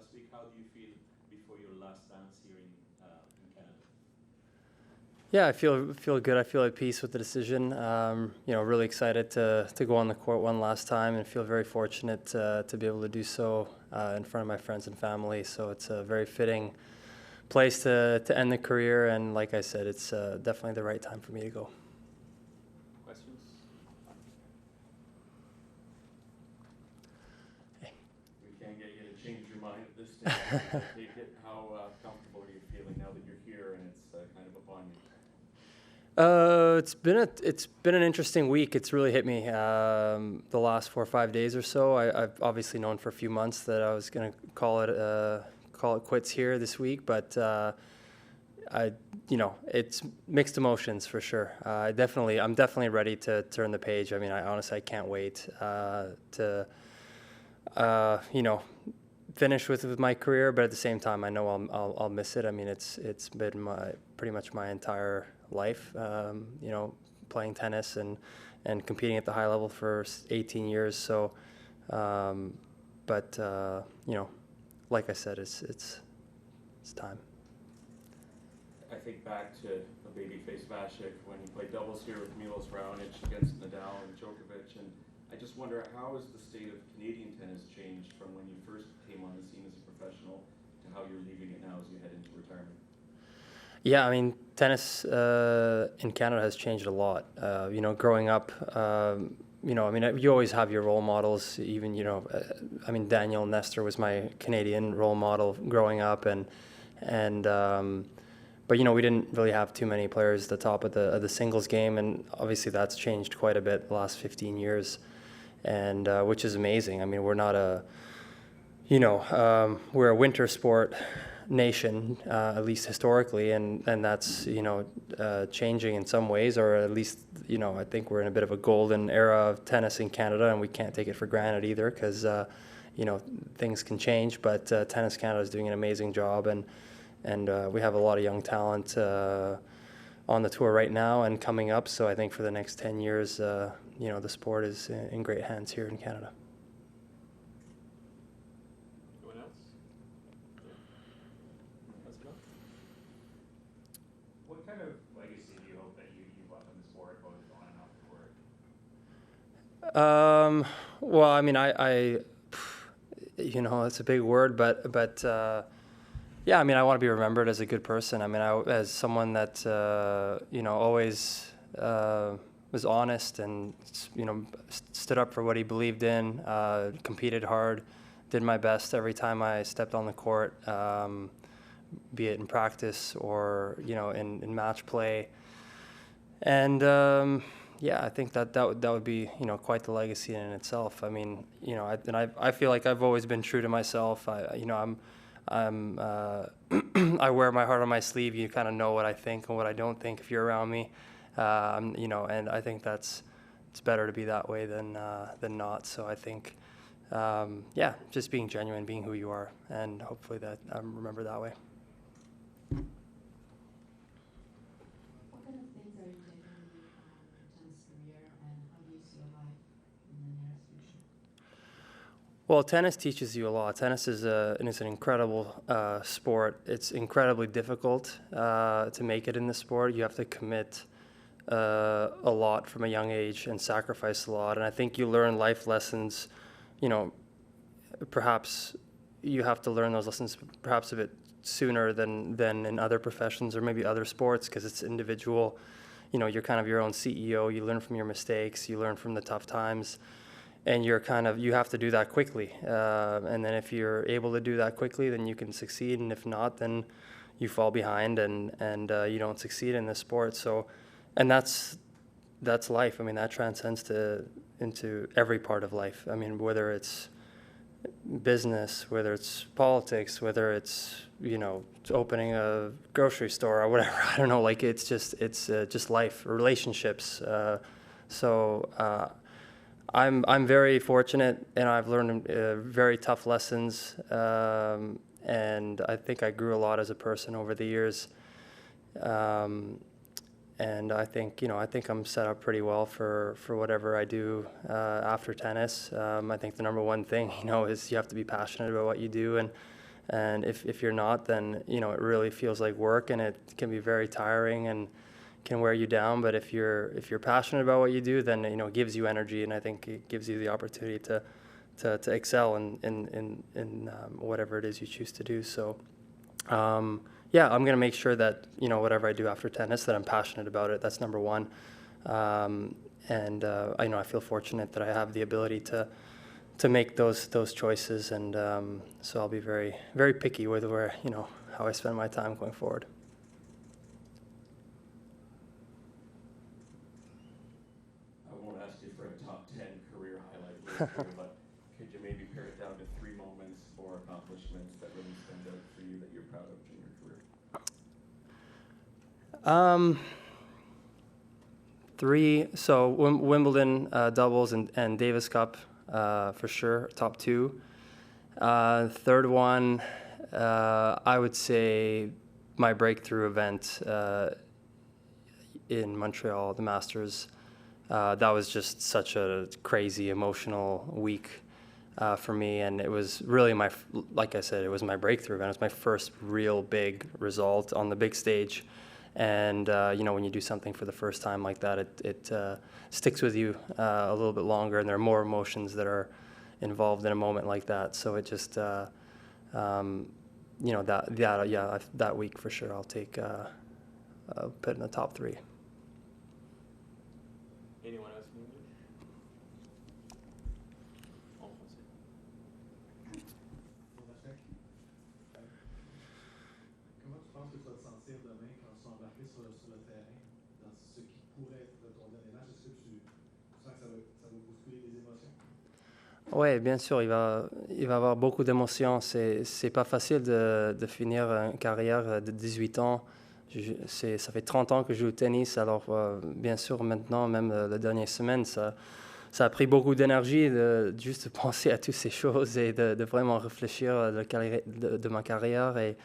last week. How do you feel before your last dance here in Canada? Yeah, I feel good. I feel at peace with the decision. Really excited to go on the court one last time, and feel very fortunate to be able to do so in front of my friends and family. So it's a very fitting place to end the career, and like I said, it's definitely the right time for me to go. Questions? Hey. We can't get you to change your mind at this stage. Take it. How comfortable are you feeling now that you're here and it's kind of upon you? It's been an interesting week. It's really hit me the last 4 or 5 days or so. I've obviously known for a few months that I was going to call it quits here this week, but it's mixed emotions for sure. I'm definitely ready to turn the page. I mean, I can't wait to finish with my career, but at the same time, I know I'll miss it. I mean, it's been pretty much my entire life, playing tennis and competing at the high level for 18 years. So, like I said, it's time. I think back to a babyface Vasek when he played doubles here with Milos Raonic against Nadal and Djokovic, and I just wonder, how has the state of Canadian tennis changed from when you first came on the scene as a professional to how you're leaving it now as you head into retirement? Yeah, I mean, tennis in Canada has changed a lot. Growing up, you always have your role models. Even, Daniel Nestor was my Canadian role model growing up, but we didn't really have too many players at the top of the singles game, and obviously that's changed quite a bit the last 15 years, and which is amazing. I mean, we're not we're a winter sport nation, at least historically, and that's changing in some ways, or at least I think we're in a bit of a golden era of tennis in Canada, and we can't take it for granted either, because things can change. But Tennis Canada is doing an amazing job, and we have a lot of young talent on the tour right now and coming up. So I think for the next 10 years, the sport is in great hands here in Canada. Anyone else? Let's go. What kind of legacy do you hope that you left on the sport, both on and off the court? Well, I mean, it's a big word, but yeah, I mean, I want to be remembered as a good person. I mean, as someone that always was honest and stood up for what he believed in, competed hard, did my best every time I stepped on the court, be it in practice or in match play. And I think that would be quite the legacy in itself. I mean, I feel like I've always been true to myself. I wear my heart on my sleeve. You kind of know what I think and what I don't think if you're around me, and I think it's better to be that way than not. So I think, just being genuine, being who you are, and hopefully that I'm remembered that way. What kind of things are you taking with you from your tennis career, and how do you see your life in the nearest future? Well, tennis teaches you a lot. Tennis is an incredible sport. It's incredibly difficult to make it in the sport. You have to commit a lot from a young age and sacrifice a lot. And I think you learn life lessons, perhaps you have to learn those lessons perhaps a bit sooner than in other professions or maybe other sports, because it's individual. You're kind of your own CEO. You learn from your mistakes. You learn from the tough times. And you have to do that quickly. And then if you're able to do that quickly, then you can succeed. And if not, then you fall behind and you don't succeed in this sport. So, and that's life. I mean, that transcends into every part of life. I mean, whether it's business, whether it's politics, whether it's, opening a grocery store or whatever. I don't know, like it's just life, relationships. I'm very fortunate, and I've learned very tough lessons, and I think I grew a lot as a person over the years. And I think I'm set up pretty well for whatever I do after tennis. I think the number one thing, is you have to be passionate about what you do, And if you're not, then, you know, it really feels like work, and it can be very tiring and can wear you down. But if you're passionate about what you do, then, you know, it gives you energy, and I think it gives you the opportunity to excel in whatever it is you choose to do. So, yeah, I'm going to make sure that, you know, whatever I do after tennis, that I'm passionate about it. That's number one. I know I feel fortunate that I have the ability to make those choices, and so I'll be very, very picky with where, you know, how I spend my time going forward. I won't ask you for a top 10 career highlight list here, but could you maybe pare it down to 3 moments or accomplishments that really stand out for you that you're proud of in your career? 3, so Wimbledon doubles and Davis Cup for sure, top 2. Third one, I would say my breakthrough event in Montreal, the Masters. That was just such a crazy, emotional week for me, and it was really like I said, it was my breakthrough event. It was my first real big result on the big stage. And, you know, when you do something for the first time like that, it sticks with you a little bit longer, and there are more emotions that are involved in a moment like that. So it just, you know, that week for sure I'll put in the top 3. Anyone else? Vasek, comment tu penses que tu vas te sentir demain quand tu vas embarquer sur le terrain dans ce qui pourrait être ton dernier match? Est-ce que tu sens que ça va bousculer les émotions? Oui, bien sûr, il va y avoir beaucoup d'émotions. C'est pas facile de finir une carrière de 18 ans. Ça fait 30 ans que je joue au tennis, alors bien sûr maintenant, même la dernière semaine, ça a pris beaucoup d'énergie de juste penser à toutes ces choses et de vraiment réfléchir de ma carrière. Et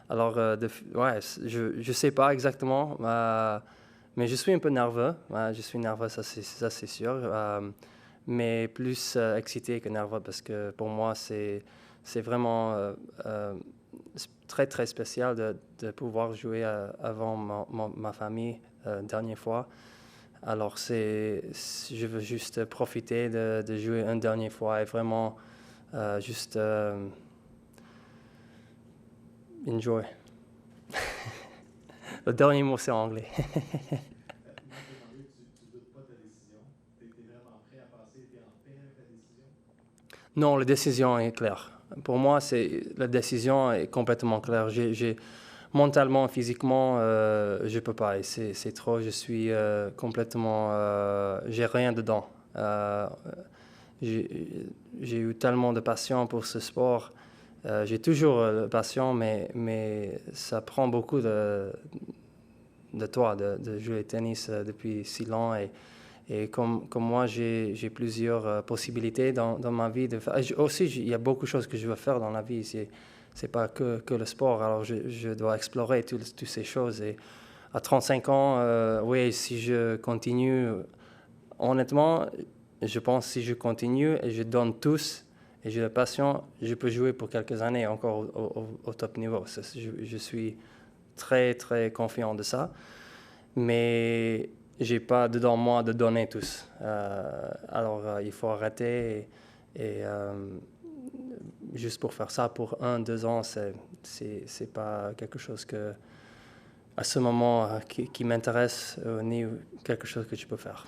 alors, ouais, je sais pas exactement, mais je suis un peu nerveux. Je suis nerveux, ça c'est sûr. Mais plus excité que nerveux, parce que pour moi, c'est vraiment très, très spécial de pouvoir jouer avant ma famille dernière fois. Alors, je veux juste profiter de jouer une dernière fois et vraiment juste enjoy. Le dernier mot, c'est anglais. Moi, je demandais, tu doutes pas de ta décision. Tu es vraiment prêt à passer, tu es en paix avec ta décision? Non, la décision est claire. Pour moi, la décision est complètement claire. Mentalement, physiquement, je peux pas. C'est trop. Je suis complètement. J'ai rien dedans. J'ai eu tellement de passion pour ce sport. J'ai toujours la passion, mais ça prend beaucoup de toi de jouer au tennis depuis si longtemps. Et comme moi, j'ai plusieurs possibilités dans ma vie. Aussi, il y a beaucoup de choses que je veux faire dans la vie. C'est pas que le sport. Alors, je dois explorer toutes ces choses. Et à 35 ans, oui, si je continue, honnêtement, je pense que si je continue et je donne tous, et j'ai la passion, je peux jouer pour quelques années encore au top niveau. Je suis très, très confiant de ça. Mais j'ai pas dedans moi de donner tous. Alors il faut arrêter et juste pour faire ça pour 1-2 ans, c'est pas quelque chose que à ce moment qui m'intéresse ni quelque chose que tu peux faire.